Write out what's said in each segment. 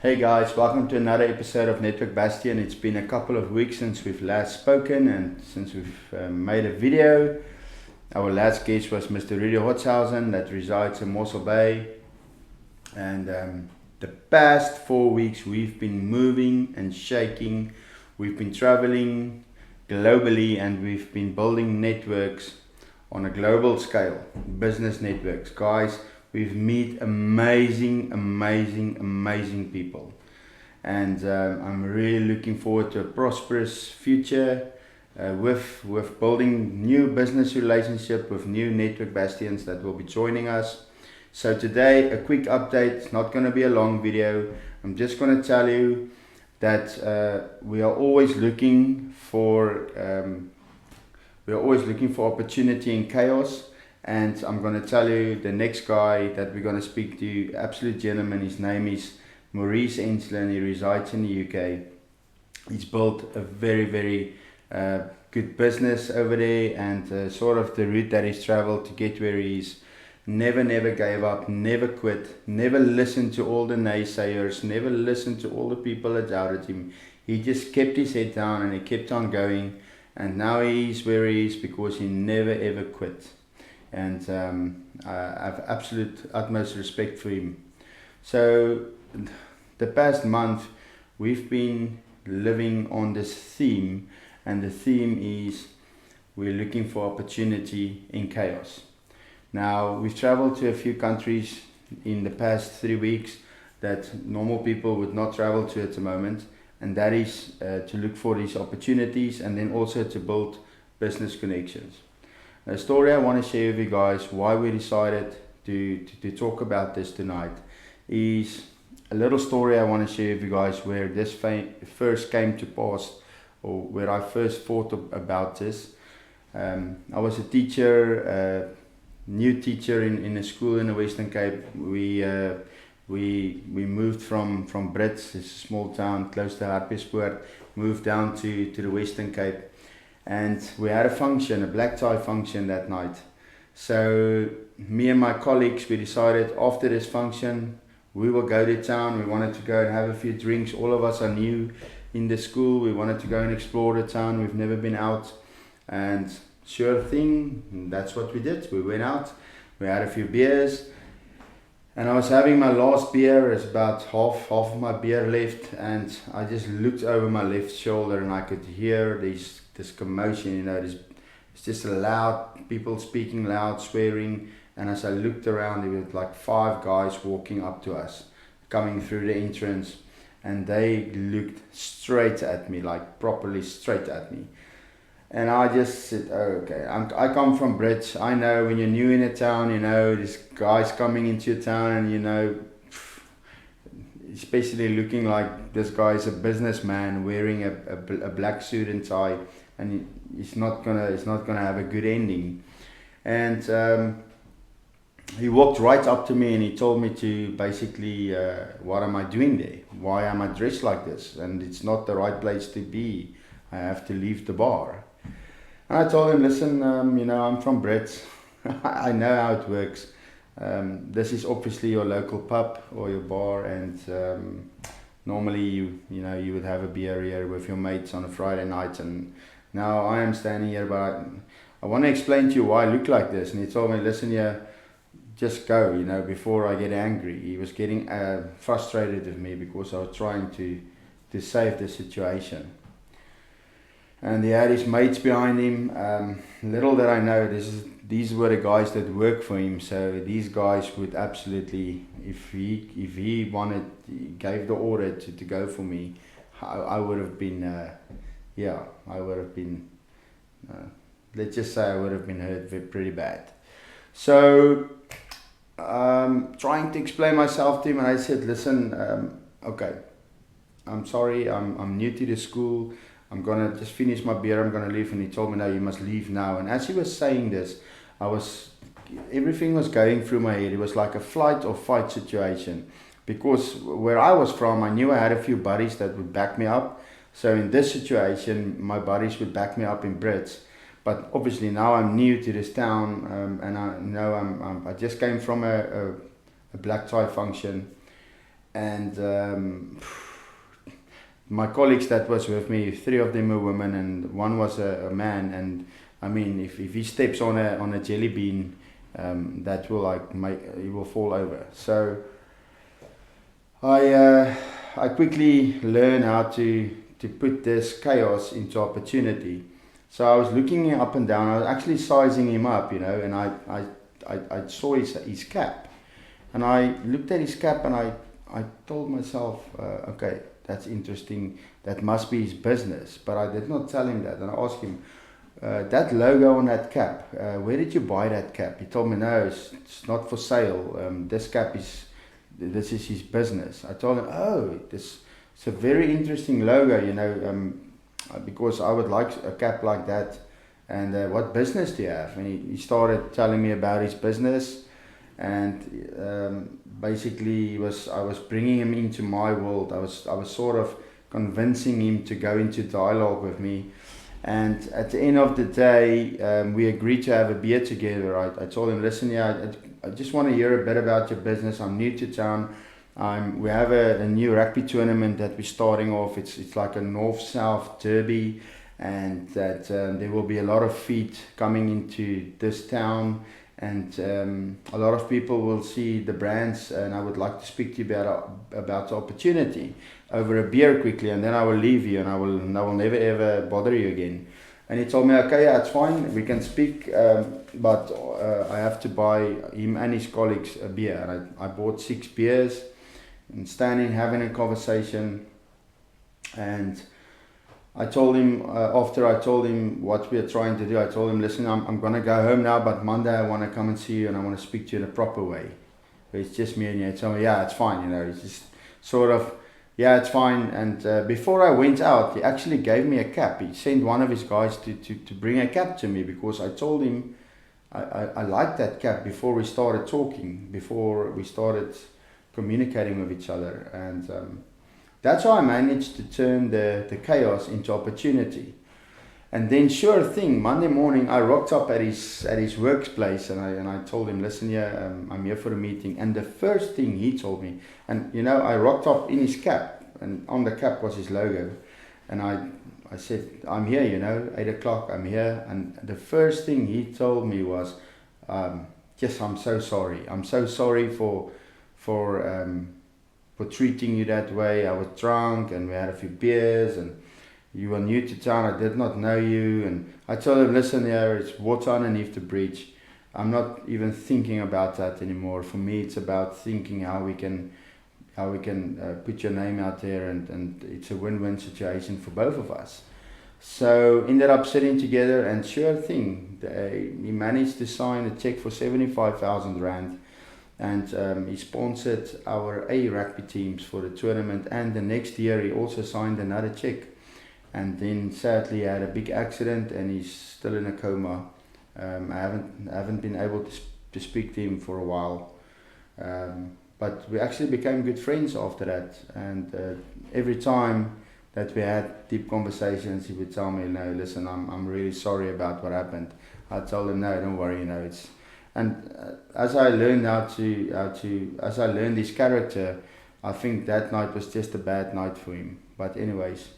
Hey guys, welcome to another episode of Network Bastion. It's been a couple of weeks since we've last spoken and since we've made a video. Our last guest was Mr. Rudy Hotshausen that resides in Mossel Bay. And the past 4 weeks we've been moving and shaking. We've been traveling globally and we've been building networks on a global scale, business networks. Guys, we've met amazing people, and I'm really looking forward to a prosperous future with building new business relationship with new network bastions that will be joining us. So today, a quick update. It's not going to be a long video. I'm just going to tell you that we are always looking for opportunity in chaos. And I'm going to tell you the next guy that we're going to speak to, absolute gentleman. His name is Maurice Enslin. He resides in the UK. He's built a very good business over there, and sort of the route that he's traveled to get where he is. Never gave up, never quit, never listened to all the naysayers, never listened to all the people that doubted him. He just kept his head down and he kept on going, and now he is where he is because he never ever quit. And I have utmost respect for him. So the past month we've been living on this theme, and the theme is we're looking for opportunity in chaos. Now, we've traveled to a few countries in the past 3 weeks that normal people would not travel to at the moment, and that is to look for these opportunities and then also to build business connections. A story I want to share with you guys, why we decided to talk about this tonight, is a little story I want to share with you guys where this first came to pass, or where I first thought about this. I was a teacher, new teacher in a school in the Western Cape. We moved from Brits, it's a small town close to Hartbeespoort, moved down to the Western Cape. And we had a function, a black tie function that night. So me and my colleagues, we decided after this function, we will go to town. We wanted to go and have a few drinks. All of us are new in the school. We wanted to go and explore the town. We've never been out. And sure thing, that's what we did. We went out, we had a few beers. And I was having my last beer. There's about half of my beer left. And I just looked over my left shoulder and I could hear this commotion, it's just loud, people speaking loud, swearing. And as I looked around, there were like 5 guys walking up to us, coming through the entrance, and they looked straight at me, like properly straight at me. And I just said, oh, okay, I come from Brits. I know when you're new in a town, this guy's coming into your town, and especially looking like this guy is a businessman wearing a black suit and tie, and it's not gonna have a good ending. And he walked right up to me and he told me to basically, what am I doing there? Why am I dressed like this? And it's not the right place to be. I have to leave the bar. And I told him, listen, I'm from Brits. I know how it works. This is obviously your local pub or your bar, and normally you would have a beer here with your mates on a Friday night, and now I am standing here, but I want to explain to you why I look like this. And he told me, listen, just go, before I get angry. He was getting frustrated with me because I was trying to save the situation. And he had his mates behind him. Little did I know, these were the guys that work for him. So these guys would absolutely, if he gave the order to go for me, I would have been, let's just say I would have been hurt pretty bad. So trying to explain myself to him, and I said, listen, okay, I'm sorry, I'm new to the school. I'm gonna just finish my beer, I'm gonna leave. And he told me, no, you must leave now. And as he was saying this, everything was going through my head. It was like a flight or fight situation, because where I was from, I knew I had a few buddies that would back me up. So in this situation, my buddies would back me up in Brits. But obviously now I'm new to this town, and I know I just came from a black tie function, and my colleagues that was with me, 3 of them were women and 1 was a man. And I mean, if he steps on a jelly bean, that will he will fall over. So I quickly learned how to put this chaos into opportunity. So I was looking up and down. I was actually sizing him up, and I saw his cap, and I looked at his cap, and I told myself, okay, that's interesting. That must be his business. But I did not tell him that, and I asked him, that logo on that cap, where did you buy that cap? He told me, no, it's not for sale. This is his business. I told him, oh, it's a very interesting logo, because I would like a cap like that. And what business do you have? And he started telling me about his business, and basically I was bringing him into my world. I was sort of convincing him to go into dialogue with me. And at the end of the day, we agreed to have a beer together. I told him, listen, I just want to hear a bit about your business. I'm new to town. We have a new rugby tournament that we're starting off. It's like a north-south derby, and that there will be a lot of feet coming into this town, and a lot of people will see the brands, and I would like to speak to you about the opportunity over a beer quickly, and then I will leave you, and I will never ever bother you again. And he told me, okay, yeah, it's fine, we can speak, but I have to buy him and his colleagues a beer. And I bought 6 beers, and standing having a conversation, and I told him, after I told him what we are trying to do, I told him, listen, I'm going to go home now, but Monday I want to come and see you, and I want to speak to you in a proper way. But it's just me and you. He told me, yeah, it's fine, it's just sort of, yeah, it's fine. And before I went out, he actually gave me a cap. He sent one of his guys to bring a cap to me, because I told him I liked that cap before we started talking, before we started communicating with each other. And that's how I managed to turn the chaos into opportunity. And then, sure thing, Monday morning I rocked up at his workplace, and I told him, listen, I'm here for a meeting. And the first thing he told me, and I rocked up in his cap, and on the cap was his logo, and I said, I'm here, 8 o'clock, I'm here. And the first thing he told me was, yes, I'm so sorry. I'm so sorry for treating you that way. I was drunk, and we had a few beers, and you were new to town. I did not know you. And I told him, listen, it's water underneath the bridge. I'm not even thinking about that anymore. For me, it's about thinking how we can put your name out there, and it's a win-win situation for both of us. So ended up sitting together, and sure thing, he managed to sign a check for 75,000 rand. And he sponsored our A rugby teams for the tournament, and the next year he also signed another check. And then sadly he had a big accident, and he's still in a coma. I haven't been able to speak to him for a while, but we actually became good friends after that. And every time that we had deep conversations, he would tell me, no, listen, I'm really sorry about what happened. I told him, no, don't worry, it's. And as I learned as I learned his character, I think that night was just a bad night for him. But anyways,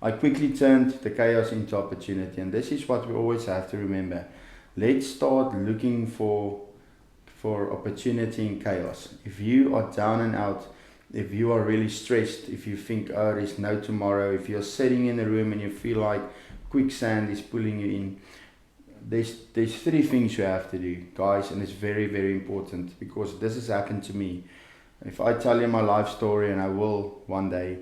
I quickly turned the chaos into opportunity, and this is what we always have to remember. Let's start looking for opportunity in chaos. If you are down and out, if you are really stressed, if you think, oh, there's no tomorrow, if you're sitting in a room and you feel like quicksand is pulling you in, there's 3 things you have to do, guys, and it's very, very important, because this has happened to me. If I tell you my life story, and I will one day,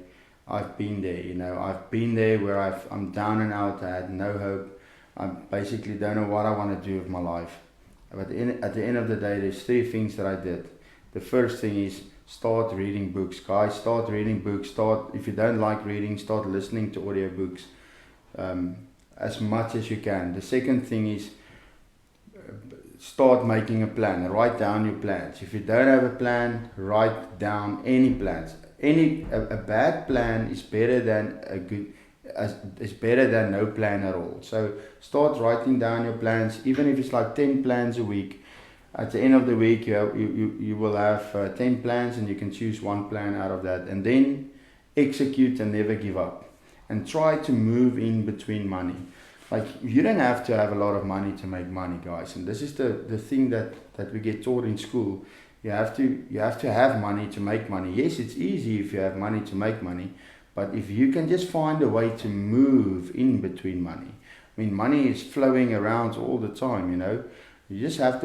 I've been there, I've been there where I'm down and out, I had no hope, I basically don't know what I want to do with my life. But at the end of the day, there's 3 things that I did. The first thing is start reading books, guys. Start reading books. If you don't like reading, start listening to audiobooks as much as you can. The second thing is start making a plan. Write down your plans. If you don't have a plan, write down any plans. A bad plan is better than is better than no plan at all. So start writing down your plans, even if it's like 10 plans a week. at the end of the week you will have 10 plans, and you can choose one plan out of that, and then execute and never give up, and try to move in between money. Like, you don't have to have a lot of money to make money, guys, and this is the thing that we get taught in school. You have to have money to make money. Yes, it's easy if you have money to make money, but if you can just find a way to move in between money. I mean, money is flowing around all the time, you know. You just have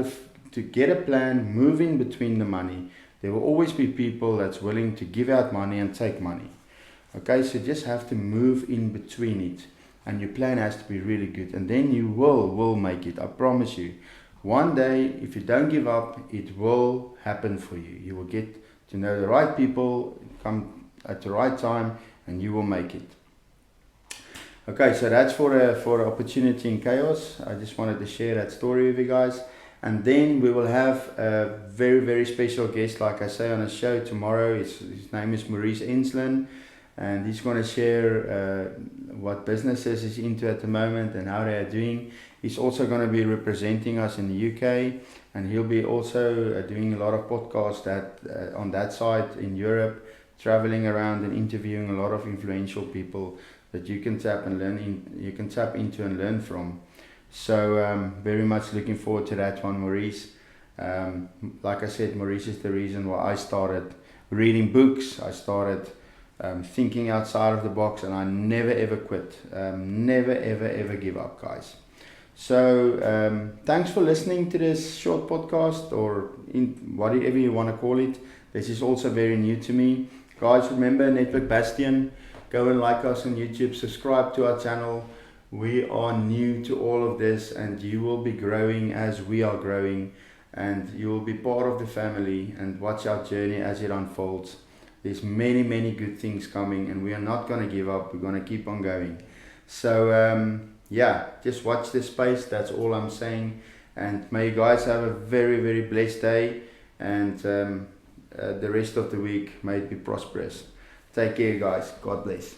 to get a plan, move in between the money. There will always be people that's willing to give out money and take money. Okay, so you just have to move in between it. And your plan has to be really good. And then you will make it. I promise you. One day, if you don't give up, it will happen for you. You will get to know the right people, come at the right time, and you will make it. Okay, so that's for Opportunity in Chaos. I just wanted to share that story with you guys. And then we will have a very, very special guest, like I say, on a show tomorrow. His name is Maurice Ensslin, and he's going to share what businesses he's into at the moment and how they are doing. He's also going to be representing us in the UK, and he'll be also doing a lot of podcasts on that side in Europe, traveling around and interviewing a lot of influential people that you can tap into and learn from. So very much looking forward to that one, Maurice. Like I said, Maurice is the reason why I started reading books. I started thinking outside of the box, and I never ever quit. Never ever give up, guys. So thanks for listening to this short podcast, or whatever you want to call it. This is also very new to me. Guys, remember Network Bastion. Go and like us on YouTube, subscribe to our channel. We are new to all of this, and you will be growing as we are growing, and you will be part of the family, and watch our journey as it unfolds. There's many good things coming, and we are not going to give up. We're going to keep on going. So yeah, just watch this space. That's all I'm saying. And may you guys have a very blessed day, and the rest of the week may it be prosperous. Take care, guys. God bless.